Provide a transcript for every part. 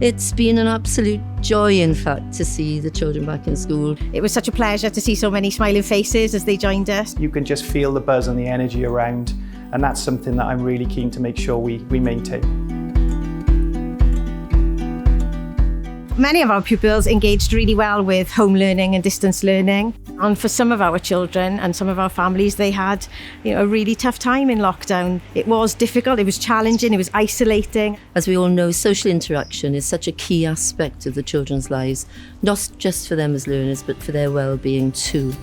It's been an absolute joy, in fact, to see the children back in school. It was such a pleasure to see so many smiling faces as they joined us. You can just feel the buzz and the energy around, and that's something that I'm really keen to make sure we maintain. Many of our pupils engaged really well with home learning and distance learning. And for some of our children and some of our families, they had a really tough time in lockdown. It was difficult, it was challenging, it was isolating. As we all know, social interaction is such a key aspect of the children's lives, not just for them as learners, but for their well-being too.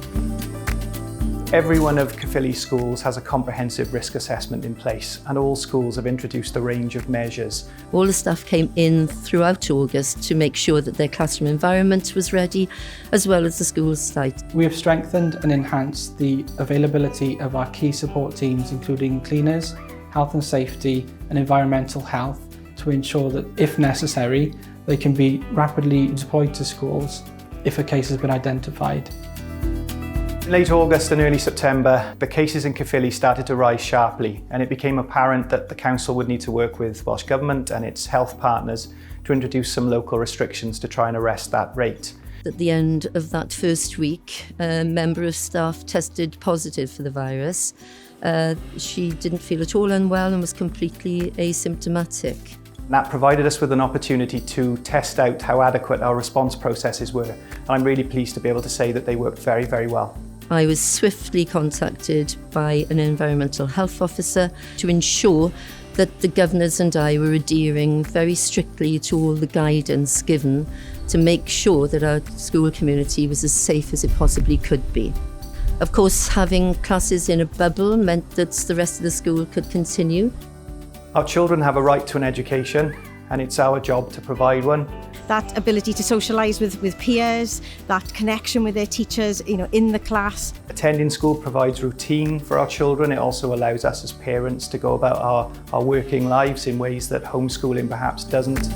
Every one of Caerphilly schools has a comprehensive risk assessment in place, and all schools have introduced a range of measures. All the staff came in throughout August to make sure that their classroom environment was ready, as well as the school's site. We have strengthened and enhanced the availability of our key support teams, including cleaners, health and safety, and environmental health, to ensure that, if necessary, they can be rapidly deployed to schools if a case has been identified. In late August and early September, the cases in Caerphilly started to rise sharply, and it became apparent that the council would need to work with Welsh Government and its health partners to introduce some local restrictions to try and arrest that rate. At the end of that first week, a member of staff tested positive for the virus. She didn't feel at all unwell and was completely asymptomatic. That provided us with an opportunity to test out how adequate our response processes were, and I'm really pleased to be able to say that they worked very, very well. I was swiftly contacted by an environmental health officer to ensure that the governors and I were adhering very strictly to all the guidance given to make sure that our school community was as safe as it possibly could be. Of course, having classes in a bubble meant that the rest of the school could continue. Our children have a right to an education, and it's our job to provide one. That ability to socialise with peers, that connection with their teachers, in the class. Attending school provides routine for our children. It also allows us as parents to go about our working lives in ways that homeschooling perhaps doesn't.